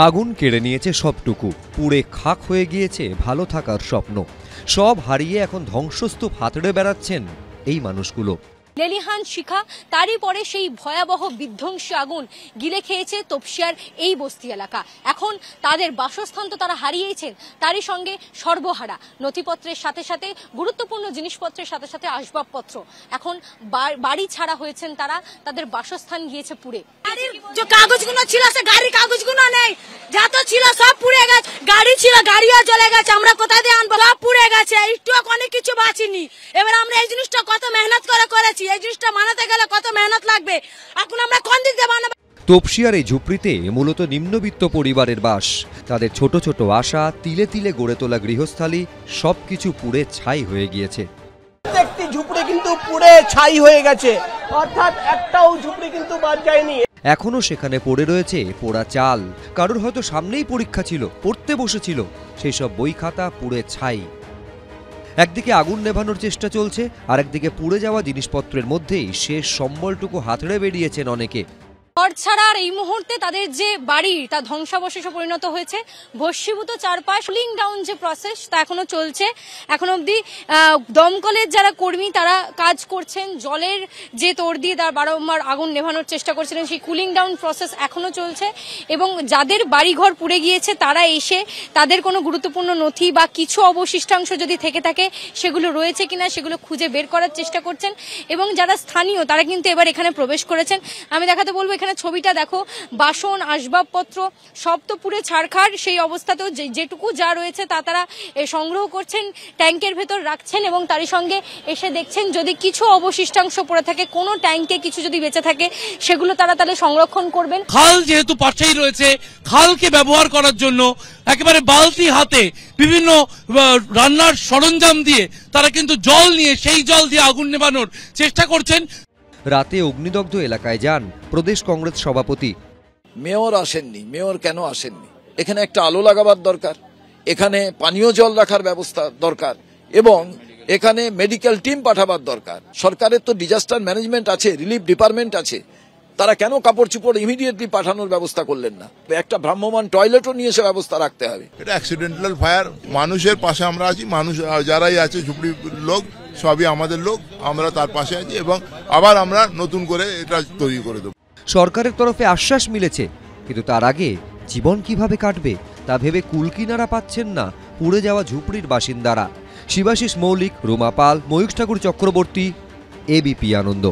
আগুন কেড়ে নিয়েছে সবটুকু, পুড়ে খাক হয়ে গিয়েছে ভালো থাকার স্বপ্ন। সব হারিয়ে এখন ধ্বংসস্তূপ হাতড়ে বেড়াচ্ছেন এই মানুষগুলো। লেলিহান শিখা, তারই পরে সেই ভয়াবহ বিধ্বংসী আগুন গিলে খেয়েছে তপসিয়ার এই বস্তি এলাকা। এখন তাদের বাসস্থান তো তারা হারিয়েছেন, তারই সঙ্গে সর্বহারা নথিপত্রের সাথে সাথে গুরুত্বপূর্ণ জিনিসপত্রের সাথে সাথে আসবাবপত্র। এখন বাড়ি ছাড়া হয়েছেন তারা, তাদের বাসস্থান গিয়েছে পুড়ে। যে কাগজগুলো ছিল সে গাড়ির কাগজগুলো নেই, যা তো ছিল সব পুড়ে গেছে। গাড়ি ছিল, গাড়িও জ্বলে গেছে, আমরা কোথায় দিয়ে আনবো? সব পুড়ে গেছে, একটু অনেক কিছু বাঁচিনি। এবার আমরা এই জিনিসটা কত মেহনত করে করেছি, এই জিনিসটা বানাতে গেলে কত মেহনত লাগবে, এখন আমরা কোন দিক দিয়ে বানাবো? তপসিয়ার এই ঝুপড়িতে মূলত নিম্নবিত্ত পরিবারের বাস। তাদের ছোট ছোট আশা, তিলে তিলে গড়ে তোলা গৃহস্থালী সবকিছু পুড়ে ছাই হয়ে গিয়েছে। প্রত্যেকটি ঝুপড়ি কিন্তু পুড়ে ছাই হয়ে গেছে, অর্থাৎ একটাও ঝুপড়ি কিন্তু বাদ যায়নি। এখনো সেখানে পড়ে রয়েছে পোড়া চাল। কারোর হয়তো সামনেই পরীক্ষা ছিল, পড়তে বসেছিল, সেই সব বই খাতা পুড়ে ছাই। একদিকে আগুন নেভানোর চেষ্টা চলছে, আর একদিকে পুড়ে যাওয়া জিনিসপত্রের মধ্যেই শেষ সম্বলটুকু হাতড়ে বেরিয়েছেন অনেকে। ঘর ছাড়ার এই মুহূর্তে তাদের যে বাড়ি তা ধ্বংসাবশেষে পরিণত হয়েছে। ভস্মীভূত চারপাশ, কুলিং ডাউন যে প্রসেস তা এখনো চলছে। এখন অবধি দমকলের যারা কর্মী তারা কাজ করছেন, জলের যে তোড় দিয়ে তার বারংবার আগুন নেভানোর চেষ্টা করছিলেন, সেই কুলিং ডাউন প্রসেস এখনো চলছে। এবং যাদের বাড়িঘর পুড়ে গিয়েছে তারা এসে তাদের কোনো গুরুত্বপূর্ণ নথি বা কিছু অবশিষ্টাংশ যদি থেকে থাকে সেগুলো রয়েছে কিনা সেগুলো খুঁজে বের করার চেষ্টা করছেন। এবং যারা স্থানীয় তারা কিন্তু এবার এখানে প্রবেশ করেছেন। আমি দেখাতে বলবো, এখানে ছবিটা দেখো, বাসন আসবাবপত্র সব তো পুড়ে ছারখার। সেই অবস্থাতেও যেটুকু যা রয়েছে তা তারা সংগ্রহ করছেন, ট্যাঙ্কের ভেতর রাখছেন এবং তারই সঙ্গে এসে দেখছেন যদি কিছু অবশিষ্টাংশ পড়ে থাকে, কোনো ট্যাঙ্কে কিছু যদি বেঁচে থাকে সেগুলো তারা তাহলে সংরক্ষণ করবেন। খাল যেহেতু পাশেই রয়েছে, খালকে ব্যবহার করার জন্য একেবারে বালতি হাতে বিভিন্ন রান্নার সরঞ্জাম দিয়ে তারা কিন্তু জল নিয়ে সেই জল দিয়ে আগুন নেভানোর চেষ্টা করছেন। রাতে অগ্নিদগ্ধ এলাকায় যান প্রদেশ কংগ্রেস সভাপতি। মেয়র আসেননি, মেয়র কেন আসেননি? এখানে একটা আলো লাগাবার দরকার, এখানে পানীয় জল রাখার ব্যবস্থা দরকার এবং এখানে মেডিকেল টিম পাঠাবার দরকার। সরকারের তো ডিজাস্টার ম্যানেজমেন্ট আছে, রিলিফ ডিপার্টমেন্ট আছে, তারা কেন কাপড় চোপড় ইমিডিয়েটলি পাঠানোর ব্যবস্থা করলেন না? একটা ভ্রাম্যমান টয়লেটও নিয়ে এসে ব্যবস্থা রাখতে হবে। এটা অ্যাক্সিডেন্টাল ফায়ার, মানুষের পাশে আমরা আছি, মানুষ যারাই আছে ঝুপড়ি লোক সবই আমাদের লোক, আমরা তার পাশে আছি এবং আবার আমরা নতুন করে এটা তৈরি করে দেব। সরকারের তরফে আশ্বাস মিলেছে, কিন্তু তার আগে জীবন কিভাবে কাটবে তা ভেবে কুলকিনারা পাচ্ছেন না পুড়ে যাওয়া ঝুপড়ির বাসিন্দারা। শিবাশিস মৌলিক, রুমা পাল, ময়ূখ ঠাকুর চক্রবর্তী, এবিপি আনন্দ।